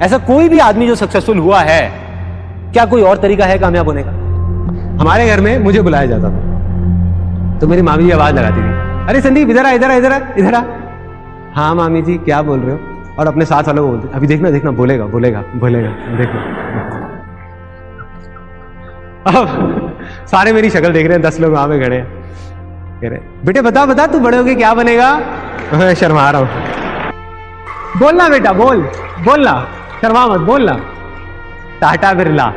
ऐसा कोई भी आदमी जो सक्सेसफुल हुआ है, क्या कोई और तरीका है कामयाब होने का? हमारे घर में मुझे बुलाया जाता था तो मेरी मामी जी आवाज लगाती थी, अरे संदीप इधर आ, इधर आ, इधर आ, इधर आ। हाँ मामी जी क्या बोल रहे हो? और अपने साथ वालों को बोलते, अभी देखना देखना, बोलेगा बोलेगा बोलेगा, देखना। अब सारे मेरी शक्ल देख रहे हैं, 10 लोग वहां पे खड़े हैं, कह रहे बेटे बता बता तू बड़े होके क्या बनेगा? मैं शर्मा रहा हूं। बोलना बेटा बोल, बोलना, शर्मा मत, बोलना। टाटा बिरला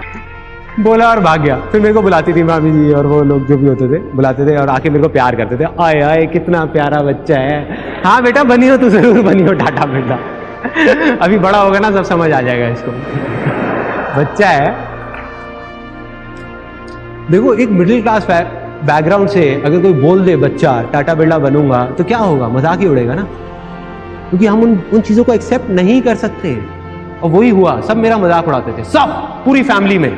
बोला और भाग गया। फिर मेरे को बुलाती थी मामी जी और वो लोग जो भी होते थे, बुलाते थे और आके मेरे को प्यार करते थे, आए आए कितना प्यारा बच्चा है, हाँ बेटा बनी हो तू, जरूर बनी हो टाटा बिरला। अभी बड़ा होगा ना सब समझ आ जाएगा इसको, बच्चा है। देखो एक मिडिल क्लास बैकग्राउंड से अगर कोई बोल दे बच्चा टाटा बिरला बनूंगा तो क्या होगा? मजाक ही उड़ेगा ना, क्योंकि हम उन चीजों को एक्सेप्ट नहीं कर सकते। और वही हुआ, सब मेरा मजाक उड़ाते थे, सब पूरी फैमिली में।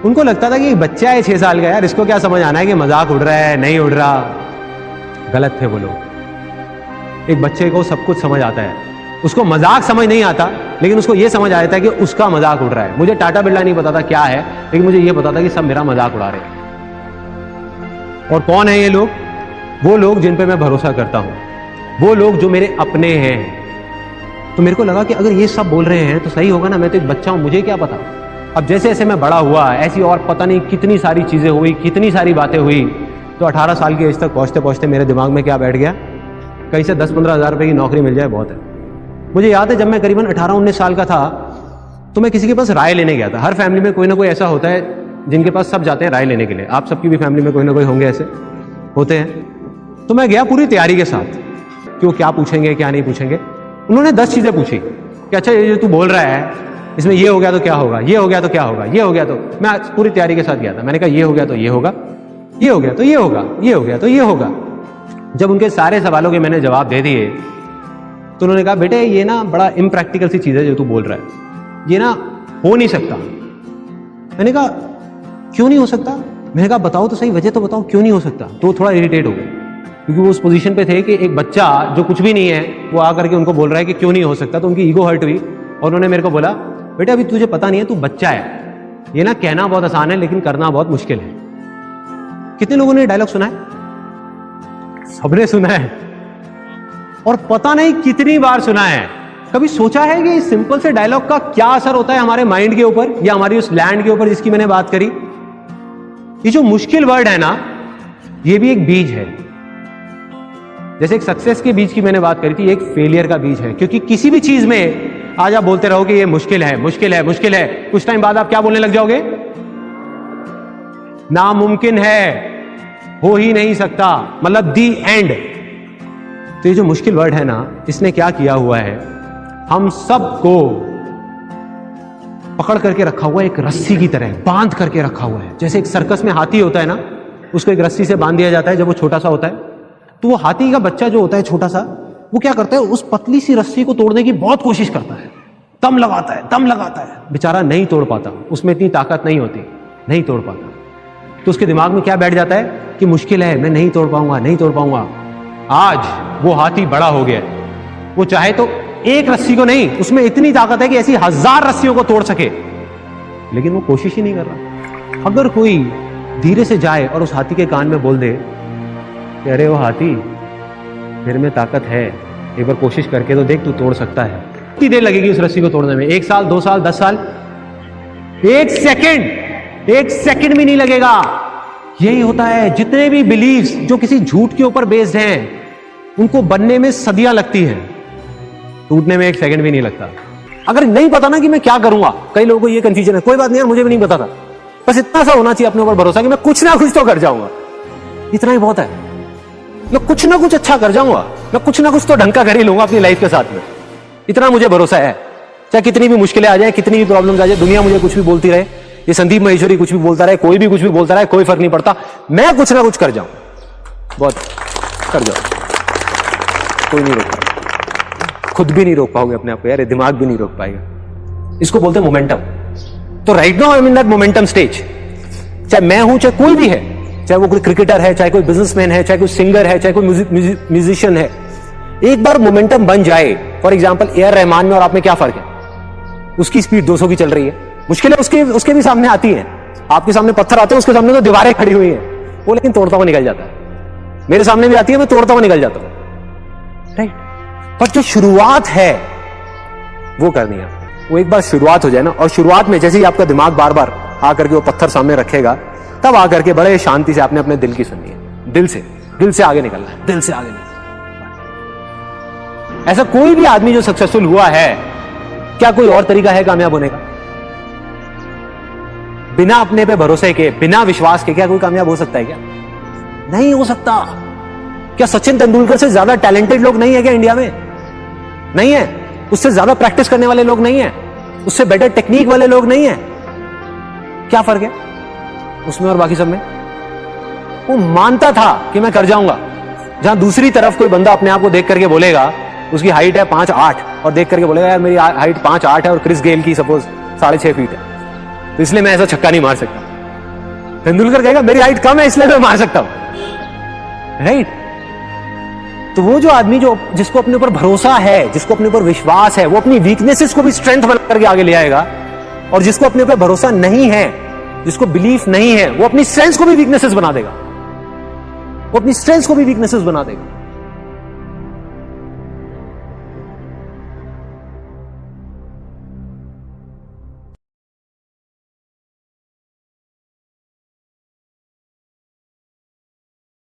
उनको लगता था कि बच्चा है 6 साल का, यार इसको क्या समझ आना है कि मजाक उड़ रहा है नहीं उड़ रहा। गलत थे वो लोग। एक बच्चे को सब कुछ समझ आता है, उसको मजाक समझ नहीं आता, लेकिन उसको यह समझ आता है कि उसका मजाक उड़ रहा है। मुझे टाटा बिरला नहीं पता था क्या है, लेकिन मुझे यह पता था कि सब मेरा मजाक उड़ा रहे हैं। और कौन है ये लोग? वो लोग जिन पे मैं भरोसा करता हूं, वो लोग जो मेरे अपने हैं। तो मेरे को लगा कि अगर ये सब बोल रहे हैं तो सही होगा ना, मैं तो एक बच्चा हूं, मुझे क्या पता। अब जैसे जैसे मैं बड़ा हुआ, ऐसी और पता नहीं कितनी सारी चीजें हुई, कितनी सारी बातें हुई, तो 18 साल की एज तक पहुंचते पहुंचते मेरे दिमाग में क्या बैठ गया, कहीं से 10-15 हज़ार रुपए की नौकरी मिल जाए बहुत है। मुझे याद है जब मैं करीबन 18-19 साल का था तो मैं किसी के पास राय लेने गया था। हर फैमिली में कोई ना कोई ऐसा होता है जिनके पास सब जाते हैं राय लेने के लिए। आप सबकी भी फैमिली में कोई ना कोई होंगे, ऐसे होते हैं। तो मैं गया पूरी तैयारी के साथ कि वो क्या पूछेंगे क्या नहीं पूछेंगे। उन्होंने 10 चीजें पूछी कि अच्छा ये जो तू बोल रहा है इसमें ये हो गया तो क्या होगा, ये हो गया तो क्या होगा, ये हो गया तो। मैं पूरी तैयारी के साथ गया था। मैंने कहा ये हो गया तो ये होगा, ये हो गया तो ये होगा, ये हो गया तो ये होगा। जब उनके सारे सवालों के मैंने जवाब दे दिए तो उन्होंने कहा बेटे ये ना बड़ा इम्प्रैक्टिकल सी चीज है जो तू बोल रहा है, ये ना हो नहीं सकता। मैंने कहा क्यों नहीं हो सकता? मैंने कहा बताओ तो सही, वजह तो बताओ क्यों नहीं हो सकता। तो थोड़ा इरिटेट हो गए, क्योंकि वो उस पोजीशन पे थे कि एक बच्चा जो कुछ भी नहीं है वो आकर के उनको बोल रहा है कि क्यों नहीं हो सकता। तो उनकी ईगो हर्ट हुई और उन्होंने मेरे को बोला बेटा अभी तुझे पता नहीं है, तू बच्चा है, ये ना कहना बहुत आसान है लेकिन करना बहुत मुश्किल है। कितने लोगों ने डायलॉग सुना है? सबने सुना है, और पता नहीं कितनी बार सुना है। कभी सोचा है कि इस सिंपल से डायलॉग का क्या असर होता है हमारे माइंड के ऊपर या हमारी उस लैंड के ऊपर जिसकी मैंने बात करी? ये जो मुश्किल वर्ड है ना, ये भी एक बीज है। जैसे एक सक्सेस के बीज की मैंने बात करी थी, एक फेलियर का बीज है। क्योंकि किसी भी चीज में आज आप बोलते रहोगे ये मुश्किल है मुश्किल है मुश्किल है, कुछ टाइम बाद आप क्या बोलने लग जाओगे? नामुमकिन है, हो ही नहीं सकता, मतलब दी एंड। तो ये जो मुश्किल वर्ड है ना, इसने क्या किया हुआ है, हम सबको पकड़ करके रखा हुआ है, एक रस्सी की तरह बांध करके रखा हुआ है। जैसे एक सर्कस में हाथी होता है ना, उसको एक रस्सी से बांध दिया जाता है जब वो छोटा सा होता है। तो वो हाथी का बच्चा जो होता है छोटा सा, वो क्या करता है, उस पतली सी रस्सी को तोड़ने की बहुत कोशिश करता है, दम लगाता है, दम लगाता है, बेचारा नहीं तोड़ पाता, उसमें इतनी ताकत नहीं होती, नहीं तोड़ पाता। तो उसके दिमाग में क्या बैठ जाता है कि मुश्किल है, मैं नहीं तोड़ पाऊंगा, नहीं तोड़ पाऊंगा। आज वो हाथी बड़ा हो गया, वो चाहे तो एक रस्सी को नहीं, उसमें इतनी ताकत है कि ऐसी 1000 रस्सियों को तोड़ सके, लेकिन वो कोशिश ही नहीं कर रहा। अगर कोई धीरे से जाए और उस हाथी के कान में बोल दे कि अरे वो हाथी, तेरे में ताकत है, एक बार कोशिश करके तो देख, तू तोड़ सकता है। कितनी देर लगेगी उस रस्सी को तोड़ने में? 1 साल, 2 साल, 10 साल? 1 सेकंड, 1 सेकंड भी नहीं लगेगा। यही होता है, जितने भी बिलीव्स जो किसी झूठ के ऊपर बेस्ड हैं, उनको बनने में सदियां लगती हैं, टूटने में 1 सेकंड भी नहीं लगता। अगर नहीं पता ना कि मैं क्या करूंगा, कई लोगों को ये कंफ्यूजन है, कोई बात नहीं यार, मुझे भी नहीं पता था, बस इतना सा होना चाहिए अपने ऊपर भरोसा कि मैं कुछ ना कुछ तो कर जाऊंगा, इतना ही बहुत है। मैं कुछ ना कुछ अच्छा कर जाऊंगा, मैं कुछ ना कुछ तो ढंग का कर ही लूंगा अपनी लाइफ के साथ में, इतना मुझे भरोसा है। चाहे कितनी भी मुश्किलें आ जाए, कितनी भी प्रॉब्लम्स आ जाए, दुनिया मुझे कुछ भी बोलती रहे, ये संदीप महेश्वरी कुछ भी बोलता रहे, कोई भी कुछ भी बोलता रहे, कोई फर्क नहीं पड़ता, मैं कुछ ना कुछ कर जाऊं, बहुत कर जाऊं, कोई नहीं रोक पाएगा, खुद भी नहीं रोक पाओगे अपने आप को यार, दिमाग भी नहीं रोक पाएगा। इसको बोलते हैं मोमेंटम। तो right now I am in that momentum stage. चाहे मैं हूं, चाहे कोई भी है, चाहे वो कोई क्रिकेटर है, चाहे कोई बिजनेसमैन है, चाहे कोई सिंगर है, चाहे कोई म्यूजिशियन है, एक बार मोमेंटम बन जाए, for example A R Rahman में और आप में क्या फर्क है? उसकी स्पीड 200 की चल रही है, मुश्किलें उसके भी सामने आती हैं, आपके सामने पत्थर आते हैं, उसके सामने तो दीवारें खड़ी हुई हैं, वो लेकिन तोड़ता हुआ निकल जाता है। मेरे सामने भी आती है, मैं तोड़ता हुआ निकल जाता हूं, राइट। पर जो शुरुआत है वो करनी है, वो एक बार शुरुआत हो जाए ना, और शुरुआत में जैसे ही आपका दिमाग बार बार आकर के वो पत्थर सामने रखेगा, तब आकर के बड़े शांति से आपने अपने दिल की सुननी है, दिल से आगे निकलना है, दिल से आगे निकलना। ऐसा कोई भी आदमी जो सक्सेसफुल हुआ है, क्या कोई और तरीका है कामयाब होने का? बिना अपने पे भरोसे के, बिना विश्वास के क्या कोई कामयाब हो सकता है? क्या नहीं हो सकता। क्या सचिन तेंदुलकर से ज्यादा टैलेंटेड लोग नहीं है क्या इंडिया में? नहीं है। उससे ज्यादा प्रैक्टिस करने वाले लोग नहीं है, उससे बेटर टेक्निक वाले लोग नहीं है। क्या फर्क है उसमें और बाकी सब में? वो मानता था कि मैं कर जाऊंगा, जहां दूसरी तरफ कोई बंदा अपने आप को देख करके बोलेगा, उसकी हाइट है 5'8" और देख करके बोलेगा यार मेरी हाइट 5'8" है और क्रिस गेल की सपोज 6.5 फीट है, तो इसलिए मैं ऐसा छक्का नहीं मार सकता। तेंदुलकर कहेगा मेरी हाइट कम है इसलिए मैं मार सकता हूं, राइट। तो वो जो आदमी जिसको अपने ऊपर भरोसा है, जिसको अपने ऊपर विश्वास है, वो अपनी वीकनेसेस को भी स्ट्रेंथ बना करके आगे ले आएगा, और जिसको अपने ऊपर भरोसा नहीं है, जिसको बिलीफ नहीं है, वो अपनी स्ट्रेंथ को भी वीकनेसेस बना देगा, वो अपनी स्ट्रेंथ को भी वीकनेसेस बना देगा।